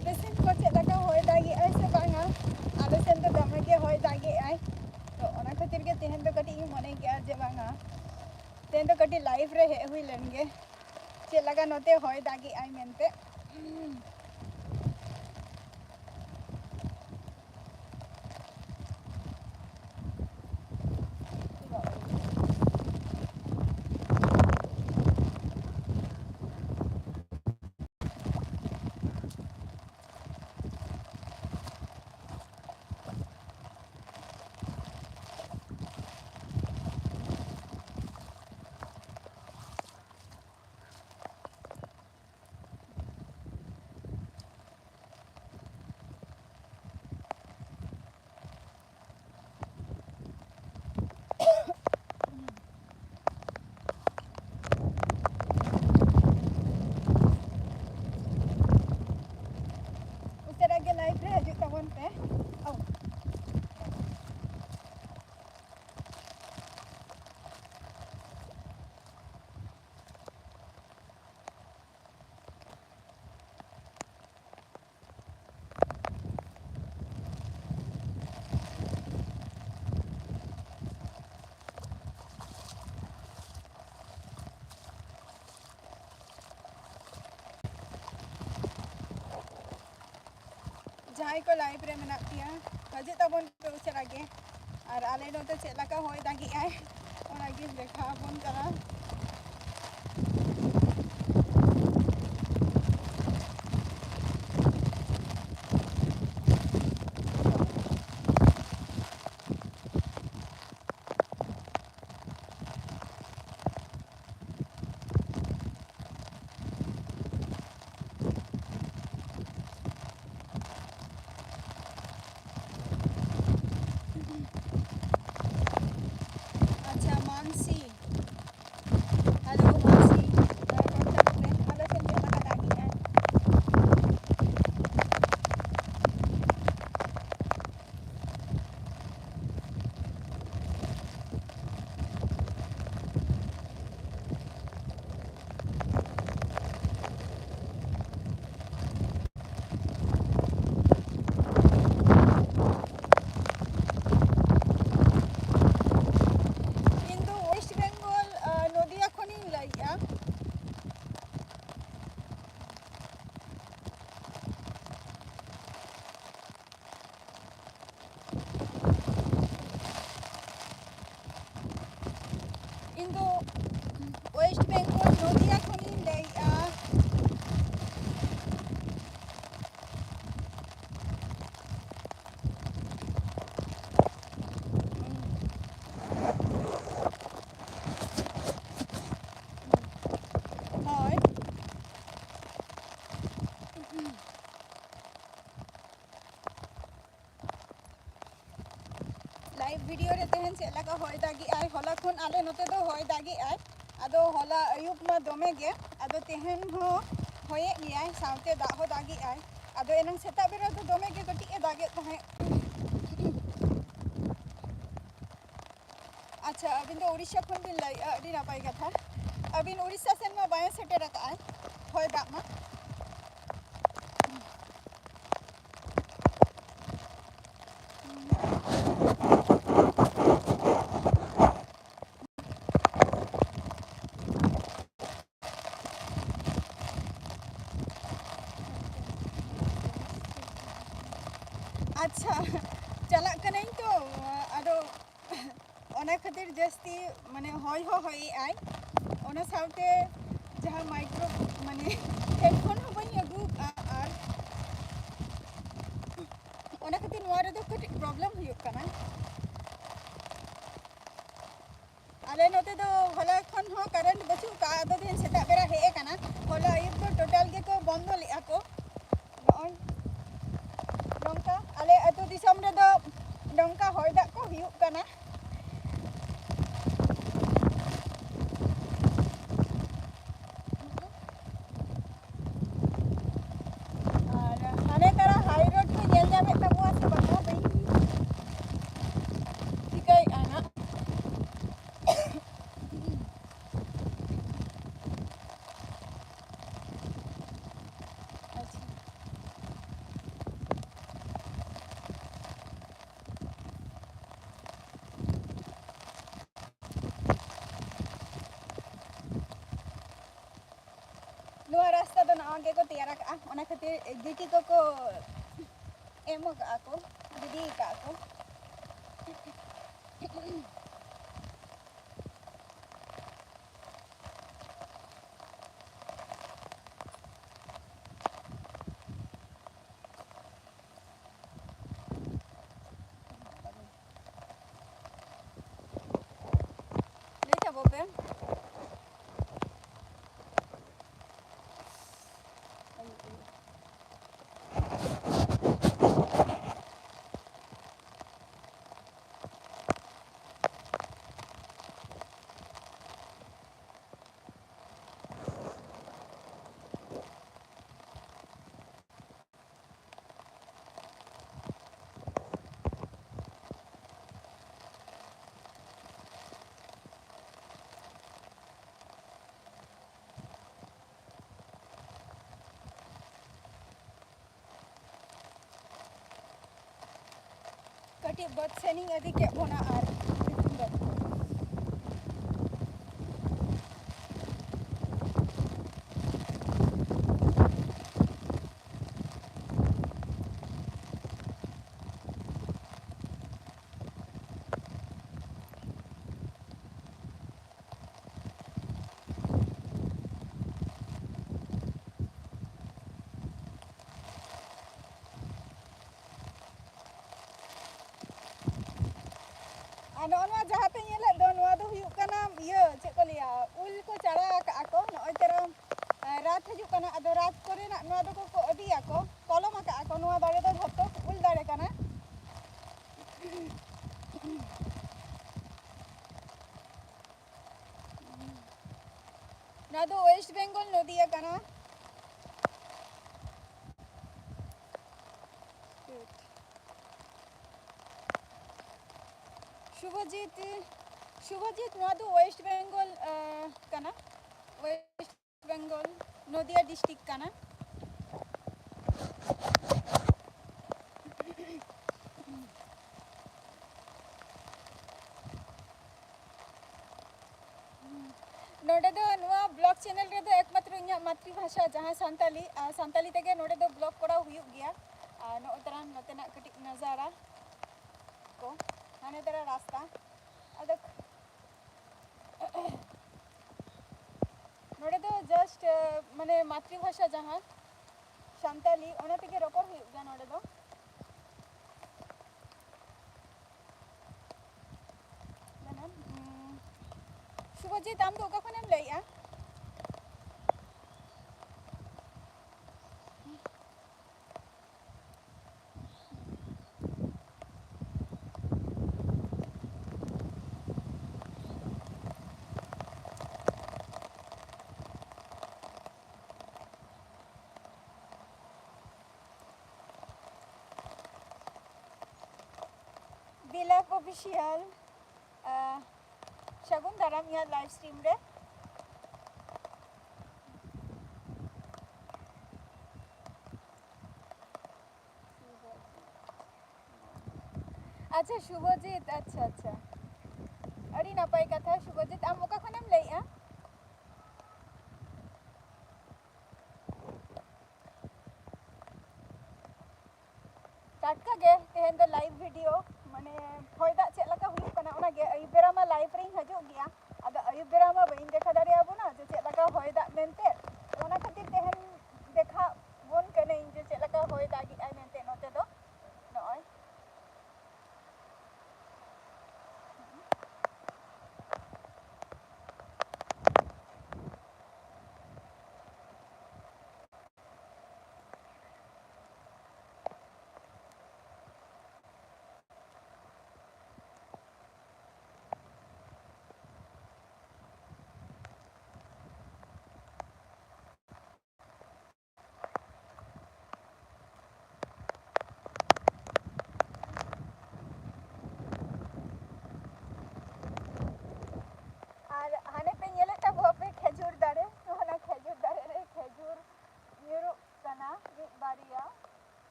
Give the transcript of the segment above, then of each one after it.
Apa sen ko cek laka hoy dagi ay se banga ale sen to dame ke hoy dagi ay to ona khatir ke tehen to kati mone ke je banga tehen to kati live re he hui lenge cek laka note hoy dagi ay mente live re hajut tabon pe au jahai ko live re menak dia hajut tabon pe usara ge ar ale note cek laka hoy dagi ay ona ge dekha bon kara Indo West Bengal Nodia khoni lei hoy live video re tehen cek laka hoy dagi ay hola khon ale note do hoy dagi ay ado hola ayub ma dome ge ado tehen ho hoye giyai saute da ho dagi ay ado enang seta bera do dome ge kati e dage tahe acha abin do Odisha khon bin lai adi napai katha abin Odisha sen ma bayan seter ka ay hoy da ma अच्छा चला कनाई तो आदो ओना खातिर जस्ती माने होय हो होय आय ओना साउते जहां माइक्रो माने हेडफोन हो बनी अगु आर ओना खातिर नोआ रे दो कटी प्रॉब्लम हुयो कना आले नोते दो होला खन हो करंट बचु का आदो दिन सेता बेरा हे कना होला एक तो टोटल के को बंद ले आको on nongka ale atu disom re do nongka hoy da ko huyuk kana ane kara high road ko nyel nyame tamu ase banga bai tikai ana nawa geko tiyara ka ona khatir giti ko emo ka ako gidi ka ako Lihat Bobe. Kati buat seni adi kayak bona ar. Nua jahat pe nyelak do nua do huyuk kana iya cek ko liya ul ko cara ka ako noi tera rat hajuk kana ado rat kore nak nua do ko adi ako kolom ka ako nua dare do jhoto ul dare kana na do West Bengal nodiya kana Shubhajit নওয়া তো ওয়েস্ট বেঙ্গল কানা West Bengal Nadia district কানা नोडे दो नुआ blog channel रे दो एकमात्र इኛ मातृभाषा जहां सांताली तेगे नोडे दो ब्लॉग कोड़ा हुयुग गया नो तरह नतेना कटिक नजारा को हाने तरह रास्ता अदक नोडे दो जस्ट माने मातृभाषा जहां सांताली ओना तेगे रपड़ हुयुग गया नोडे दो शुभजीत आम तो ओका खनेम लइया Bilap official Shagun daram ya live stream re अच्छा शुभजीत अच्छा अच्छा अरे नापाय कथा शुभजीत आम ओका खनेम लइया टाटका गे तेहन दो लाइव वीडियो माने होयदा चेक लका हुयुग कना ओना गे अयुब बेरा मा लाइव रे हजुग गया आदो अयुब बेरा मा बइन देखा दारे आबोना जे चेक लका होयदा मेनते ओना खातिर तेहन देखा बोन कने जे चेक लका होयदा गी आइ मेनते नोते दो नय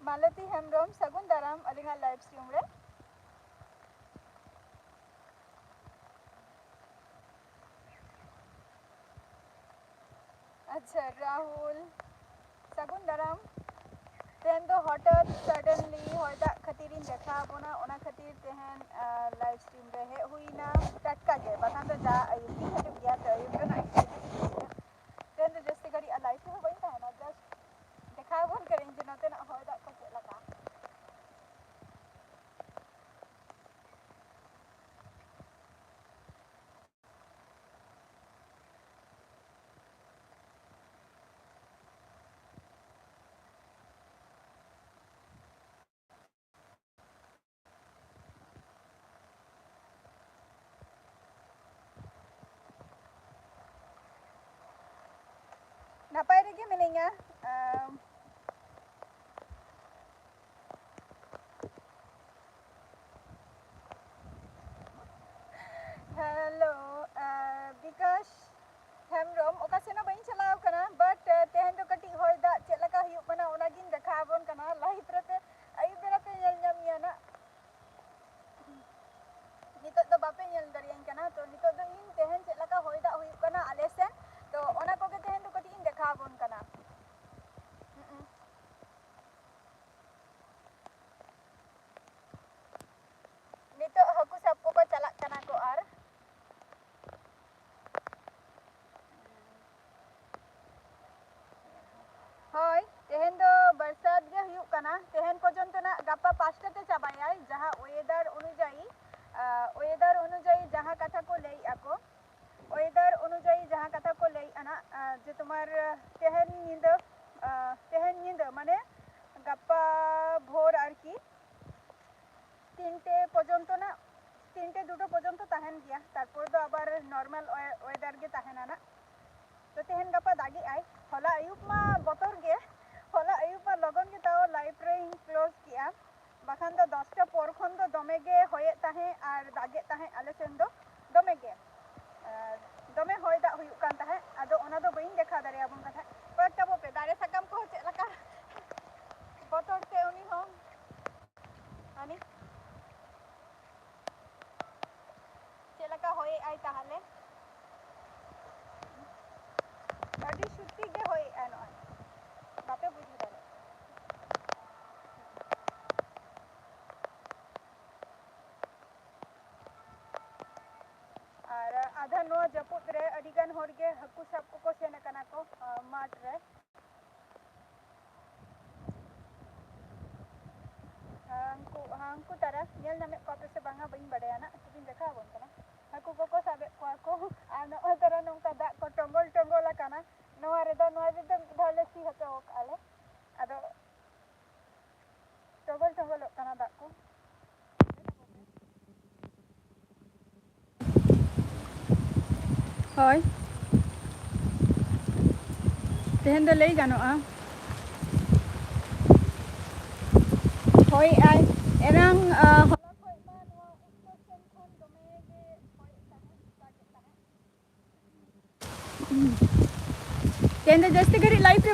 Malati Hemrom Sagun Daram alinga live stream re. Acha Rahul Sagun Daram. Then the hotter suddenly hoida khatirin dekha bona ona khatir tehen live stream re he huina tatka ge bakan to ja ayuki khatir gya to ayuk na then the just gari live ho bai ta na just dekha bon karin jinote na hoida ko che laka napai rege minenya hello because Hemrom okasena bain chalao kana but tehen do kati hoida che laka hiu kana onagin dekha bon kana live rate ayub rate nyel nyamia na nito do bape nyel darian kana to nito do in tehen che laka hoida hui kana alesen to ona ko ke tehen do kati in dekha bon kana nito haku sab ko chalak kana ko ar hoy tehen do barsat ge hiu kana tehen porjonto na gapa 5টা te chabayai jaha weather অনুযায়ী jaha katha ko lei ako weather অনুযায়ী যাহা কথা কো লেই আনা যে তোমার তেহেন নিন্দ মানে গাপ্পা ভোর আর কি 3টে পর্যন্ত না 3টে 2টো পর্যন্ত তাহেন গিয়া তারপর তো আবার নরমাল ওয়েদার গে তাহেন আনা তো তেহেন গাপ্পা দাগি আই হলা আয়ুব মা বতর গে হলা আয়ুব মা লগন গে তাও লাইভ রে ক্লোজ কিয়া বাখান তো 10টা পর খন তো দমে গে হয়ে তাহে আর দাগে তাহে আলে সেন দো দমে গে dome hoy da huyuk kan tahe ado ona do bain dekha dare abon katha kota bo pe dare sakam ko che laka botor te uni ho ani che laka hoy ai tahale adi shutti ge hoy ano bape bujhi dare আর আধা নোয়া জাপুদ রে আডিগান হরগে হাকু sub ko sen kana ko mat re hangku tara nyel name ko se banga bain badaya na tin dekha bon kana haku ko sabe ko ano tara nong kada ko tongol kana noa re do dhale si hato ok ale ado tongol kana da ko hoy tehen do lei ganoa hoy ai erang tehen do just gari live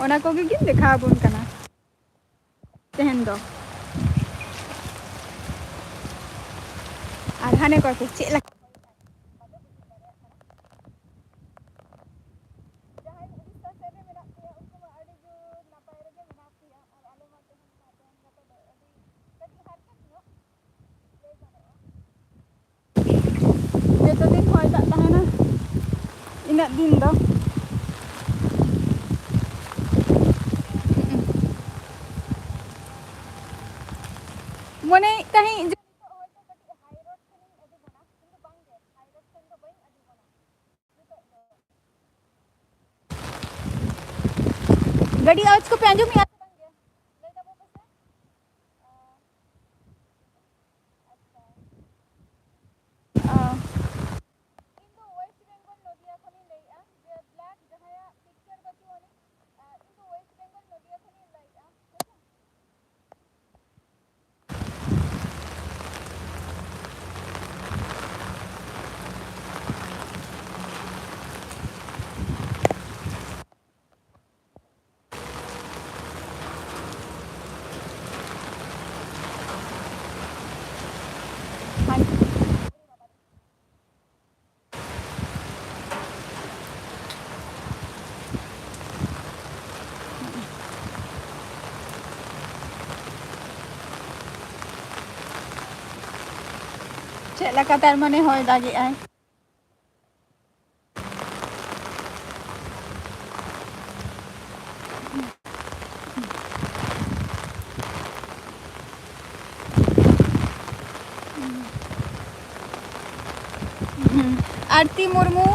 ona ko ge gin dekha bon kana tehen do ar hane ko ke che la Jeto din hoy da tahana ina din do mone tahi gadi aaj ko penjo mi ᱪᱮᱫ ᱞᱮᱠᱟ ᱛᱟᱨ ᱢᱟᱱᱮ ᱦᱚᱭ ᱫᱟᱜᱮᱜᱼᱟᱭ आरती मुर्मू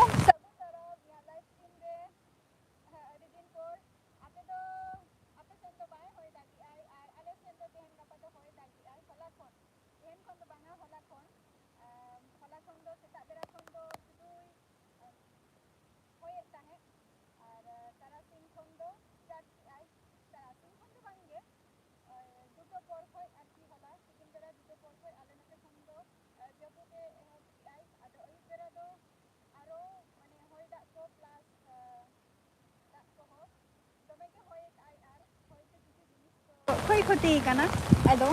खोई खोटी कना आदो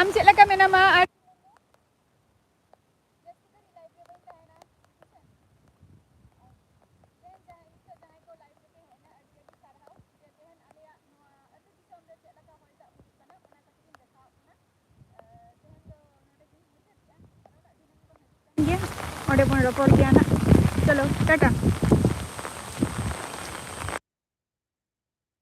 आम चेक लका मेनामा और रोपड़ गया ना चलो टाटा